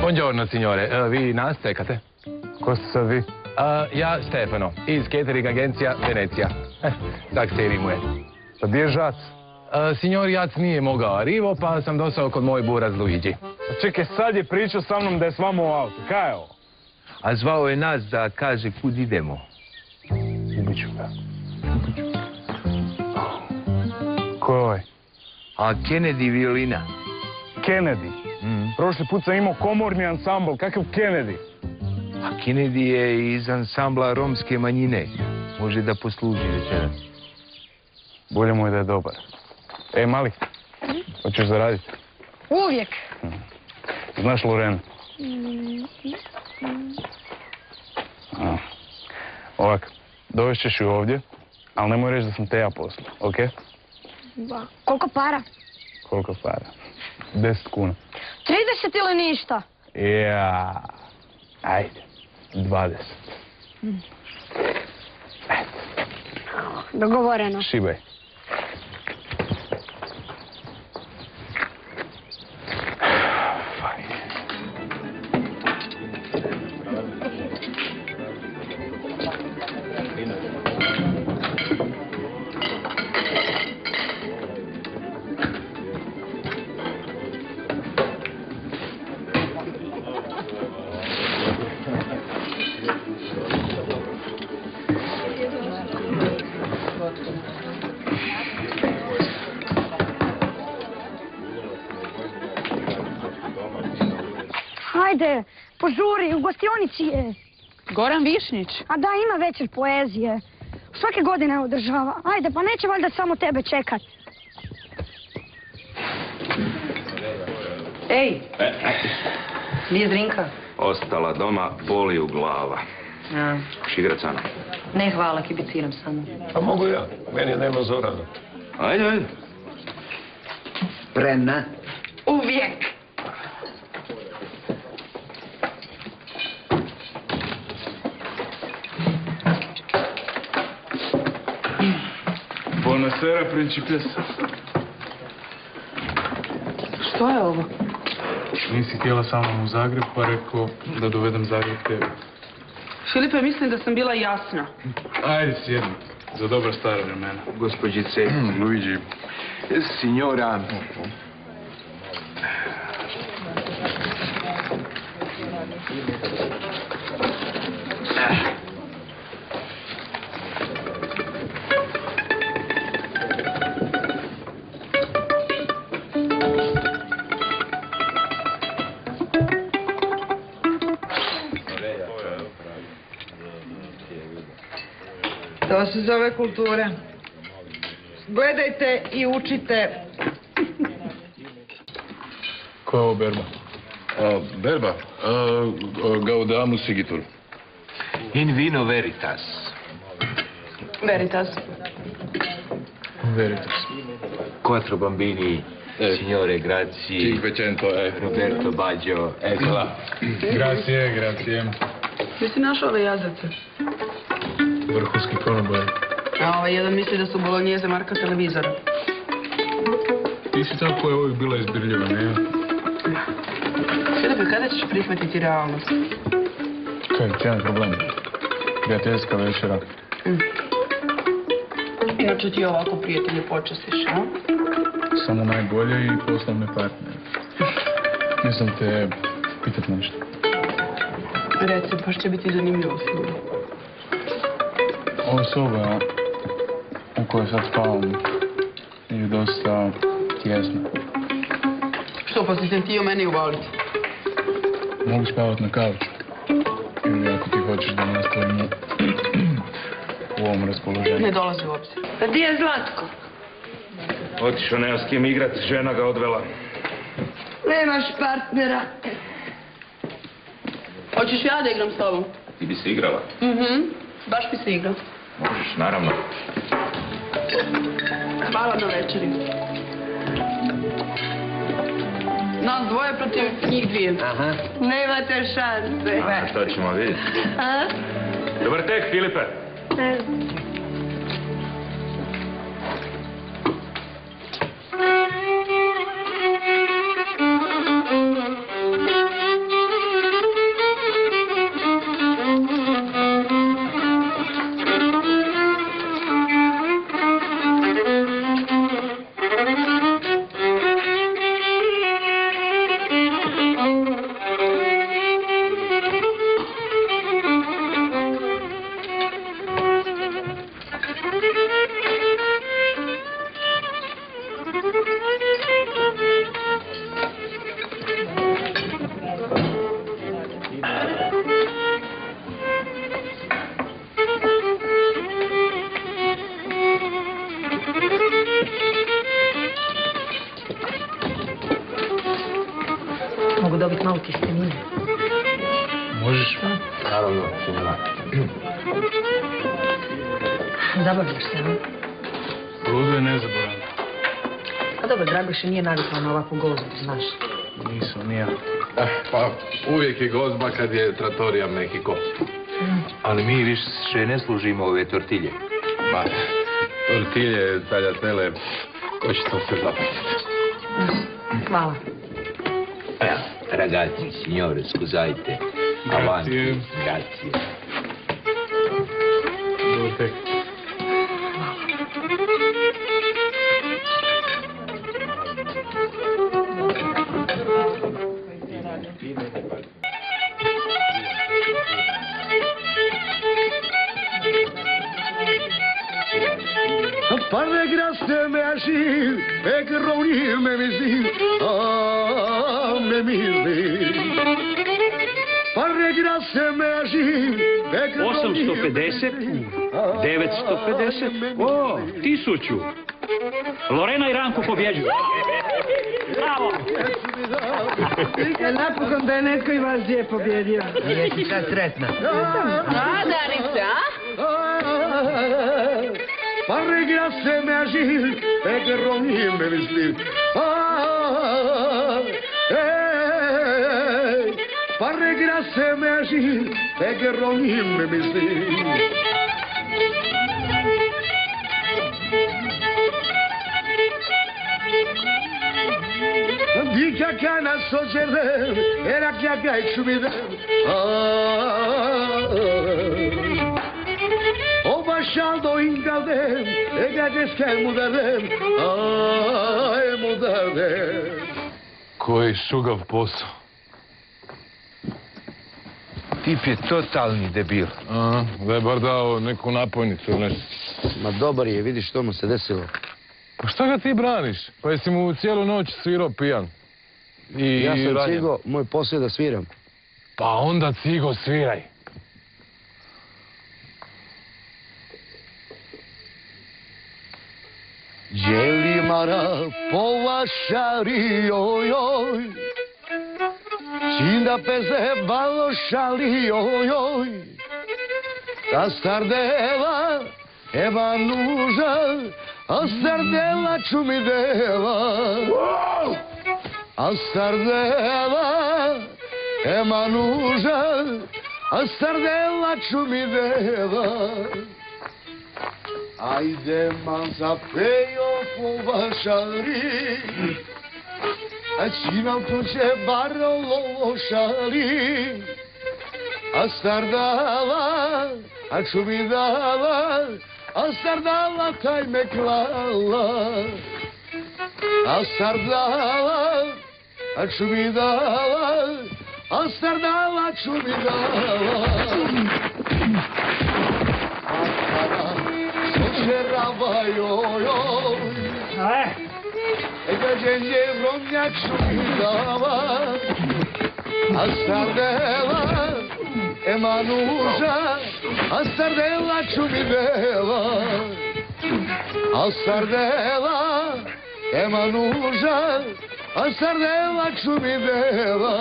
Buongiorno, signore. Vi nas čekate? Ko ste sad vi? Ja, Stefano, iz catering agencija Venecija. Tak se rimuje. Pa gdje je Žac? Signor Jac nije mogao arrivo, pa sam došao kod moj buraz Luigi. Čekaj, sad je pričao sa mnom da je s vama u autu. Kaj je ovo? A zvao je nas da kaže kud idemo. Ubit ću ga. Ko je ovaj? A Kennedy violina. Kennedy. Prošli put sam imao komorni ansambl. Kakav Kennedy? A Kennedy je iz ansambla romske manjine. Može da posluži večeras. Bolje mu je da je dobar. Ej, mali, hoćeš zaraditi? Uvijek. Znaš Lorenu? Ovak, dovešćeš ju ovdje, ali nemoj reći da sam te ja poslao, okej? Koliko para? Koliko para? 10 kuna. 30 ili ništa? Ja, ajde, 20. Dogovoreno. Šibaj. Hajde, požuri, u gostionici je. Goran Višnjić. A da, ima večer poezije. Svake godine održava. Ajde, pa neće valjda samo tebe čekat. Ej, gdje Zrinka? Ostala doma, boli u glava. Hoćeš igrat sa mnom? Ne, hvala, kibiciram samo. Pa mogu ja, meni nema Zorana. Ajde. Spremna? Uvijek! Buonasera, principessa. Što je ovo? Nisi htjela sa mnom u Zagreb, pa rekao da dovedem Zagreb tebi. Filipe, mislim da sam bila jasna. Ajde, sjedni. Za dobra stara vremena. Gospođice, Luigi. signora. To se zove kultura. Gledajte i učite. Ko je ovo berba? Berba, Gaudamus igitur. In vino veritas. Veritas. Veritas. Quattro bambini, signore, grazie. 500, Roberto Baggio, eccola. Grazie, grazie. Gdje si našao ove jazace? Vrhunski konobaj. A ovaj jedan misli da su bolonjeze marka televizora. Ti si tako koja je uvijek bila izbirljiva, ne? Filipe, kada ćeš prihvatiti realnost? Kaj, jedan problem. Prijateljska večera. Inače ti ovako prijatelje počestiš, a? Samo najbolje i poslovne partnere. Mislim te pitat nešto. Reci, baš će biti zanimljivo sigurno. Ova soba u kojoj sad spavam je dosta tjesna. Što, pa si se htio meni uvaliti? Mogu spavati na kauču. Ili ako ti hoćeš da nastavimo u ovom raspoloženju. Ne dolazi u obzir. Pa gdje je Zlatko? Otišao, nema s kim igrat, žena ga odvela. Nemaš partnera. Hoćeš ja da igram s tobom? Ti bi se igrala? Baš bi se igrao. Možeš, naravno. Hvala na večeri. Nas dvoje protiv njih dvije. Aha. Nemate šanse. To ćemo vidjeti. A? Dobar tek, Filipe. Ne. Mogu dobiti malo tjestenine. Možeš? Naravno, sinema. Zabavljaš se, a? Ludo je nezaboravno. Pa dobro, Dragoše nije navikao na ovakvu gozbu, znaš. Nisam, nija. Pa uvijek je gozba kad je Trattoria Mexico. Ali mi više ne služimo ove tortilje. Ma, tortilje, tagliatelle, ko će to sve zapamtiti? Hvala. Ragazzi, signore, scusate. Avanti. Grazie. Dobar tek. Parle grasse me agir, e che reunir me misir, me misir. Parle grasse me agir, e che 850, 950, o, 1000. Lorena i Ranko pobjeđuju. Bravo! Napokon da je netko i vas je pobjedio. Jesi sad sretna? A, Danica? Parle grasse me agir, e che reunir me misir. Parle grasse me agir, e che reunir me misir. Dica cana soceder, era que acá y subida. O başaldo ingaldem, egades que mudadem, mudadem. Koji šugav posao. Tip je totalni debil. Da je bar dao neku napojnicu ili nešto. Ma dobar je, vidiš što mu se desilo. Pa šta ga ti braniš? Pa jesi mu cijelu noć svirao pijan? Ja sam ranjen. Cigo, moj posao je da sviram. Pa onda Cigo sviraj. Jeli mara povašari, ojoj. Cinda peze balošali, ojoj. Ta stardela, eva nuža, a stardela čumidela. A stardela, ema nuža, a stardela čumidela. Ajde man zapejo po vašari, a činam to će baro lošari. A stardala, a čumidala, a stardala taj me klala. A stardala, a čumidala, a stardala čumidala. Sočerava joj, ega dženje romnjak čumidala. A stardela, ema nuža, a stardela čumidela. A stardela, ema nuža, a stardela čumidela.